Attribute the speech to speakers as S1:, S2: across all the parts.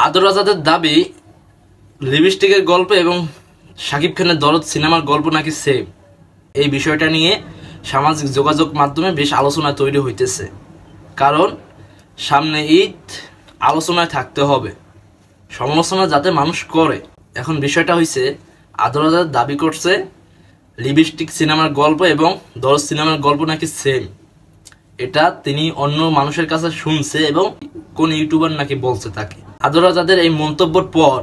S1: আদর আজাদের দাবি লিপস্টিকের গল্প এবং শাকিব খানের দরদ সিনেমার গল্প নাকি সেম। এই বিষয়টা নিয়ে সামাজিক যোগাযোগ মাধ্যমে বেশ আলোচনা তৈরি হইতেছে, কারণ সামনে ঈদ, আলোচনায় থাকতে হবে, সমালোচনা যাতে মানুষ করে। এখন বিষয়টা হয়েছে, আদর আজাদ দাবি করছে লিপস্টিক সিনেমার গল্প এবং দরদ সিনেমার গল্প নাকি সেম। এটা তিনি অন্য মানুষের কাছে শুনছে এবং কোন ইউটিউবার নাকি বলছে তাকে। আদর আজাদের এই মন্তব্যের পর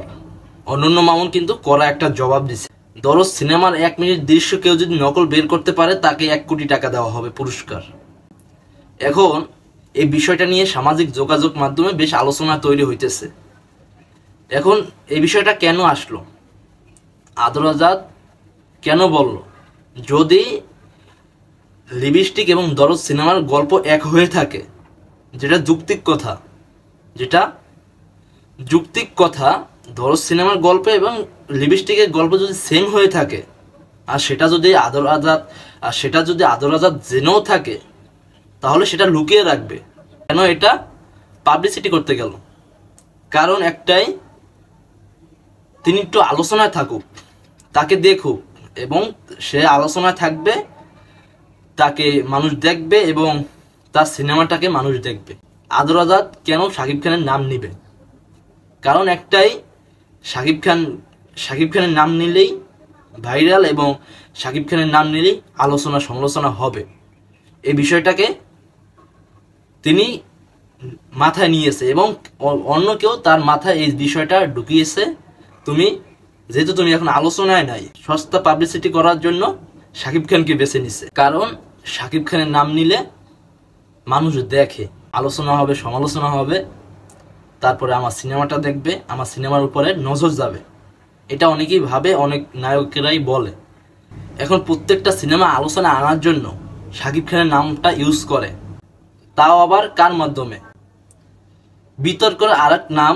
S1: অনন্য মামুন কিন্তু কড়া একটা জবাব দিছে। দরদ সিনেমার 1 মিনিট দৃশ্য কেউ যদি নকল বের করতে পারে তাকে 1 কোটি টাকা দেওয়া হবে পুরস্কার। এখন এই বিষয়টা নিয়ে সামাজিক যোগাযোগ মাধ্যমে বেশ আলোচনা তৈরি হইতেছে। এখন এই বিষয়টা কেন আসলো, আদর আজাদ কেন বলল? যদি লিপস্টিক এবং দরদ সিনেমার গল্প এক হয়ে থাকে, যেটা যুক্তিক কথা, দরদ সিনেমার গল্প এবং লিপস্টিকের গল্প যদি সেম হয়ে থাকে, আর সেটা যদি আদর আজাদ জেনেও থাকে, তাহলে সেটা লুকিয়ে রাখবে কেন? এটা পাবলিসিটি করতে গেল। কারণ একটাই, তিনি একটু আলোচনায় থাকুক, তাকে দেখুক, এবং সে আলোচনায় থাকবে, তাকে মানুষ দেখবে এবং তার সিনেমাটাকে মানুষ দেখবে। আদর আজাদ কেন শাকিব খানের নাম নিবে? কারণ একটাই, শাকিব খানের নাম নিলেই ভাইরাল এবং শাকিব খানের নাম নিলেই আলোচনা সমালোচনা হবে। এই বিষয়টাকে তিনি মাথায় নিয়েছে এবং অন্য কেউ তার মাথায় এই বিষয়টা ঢুকিয়েছে। যেহেতু তুমি এখন আলোচনায় নাই, সস্তা পাবলিসিটি করার জন্য শাকিব খানকে বেছে নিছে। কারণ শাকিব খানের নাম নিলে মানুষ দেখে, আলোচনা হবে, সমালোচনা হবে, তারপরে আমার সিনেমাটা দেখবে, আমার সিনেমার উপরে নজর যাবে। এটা অনেকেই ভাবে, অনেক নায়কেরাই বলে। এখন প্রত্যেকটা সিনেমা আলোচনা আনার জন্য শাকিব খানের নামটা ইউজ করে, তাও আবার কার মাধ্যমে? বিতর্কের আরেক নাম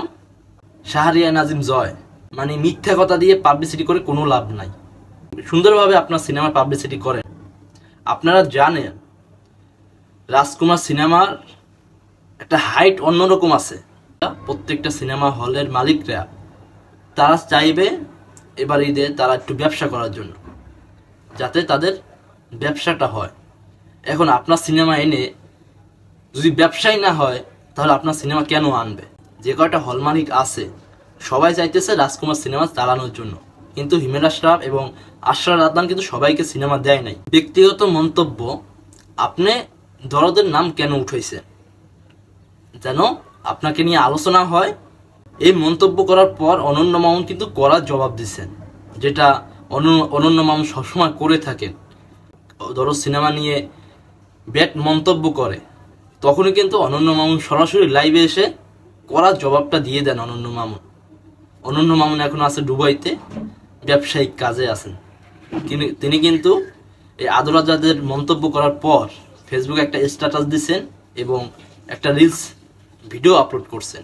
S1: শাহরিয়ার নাজিম জয়। মানে মিথ্যা কথা দিয়ে পাবলিসিটি করে কোনো লাভ নাই। সুন্দরভাবে আপনার সিনেমার পাবলিসিটি করেন। আপনারা জানেন রাজকুমার সিনেমার একটা হাইট অন্যরকম আছে। প্রত্যেকটা সিনেমা হলের মালিকরা তারা চাইবে এবার ঈদে তারা একটু ব্যবসা করার জন্য, যাতে তাদের ব্যবসাটা হয়। এখন আপনার সিনেমা এনে যদি ব্যবসাই না হয়, তাহলে আপনার সিনেমা কেন আনবে? যে কয়টা হল মালিক আছে সবাই চাইতেছে রাজকুমার সিনেমা চালানোর জন্য, কিন্তু হিমেল আশরাফ এবং আশরার আদনান কিন্তু সবাইকে সিনেমা দেয় নাই। ব্যক্তিগত মন্তব্য, আপনি দরদের নাম কেন উঠাইছে? যেন আপনাকে নিয়ে আলোচনা হয়। এই মন্তব্য করার পর অনন্য মামুন কিন্তু কড়া জবাব দিচ্ছেন, যেটা অনন্য মামুন সবসময় করে থাকেন। দরদ সিনেমা নিয়ে ব্যাড মন্তব্য করে, তখনই কিন্তু অনন্য মামুন সরাসরি লাইভে এসে কড়া জবাবটা দিয়ে দেন। অনন্য মামুন এখন আছে দুবাইতে, ব্যবসায়িক কাজে আছেন। তিনি কিন্তু এই আদর আজাদের মন্তব্য করার পর ফেসবুকে একটা স্ট্যাটাস দিচ্ছেন এবং একটা রিলস ভিডিও আপলোড করছেন।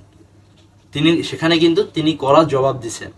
S1: সেখানে কিন্তু তিনি কড়া জবাব দিচ্ছেন।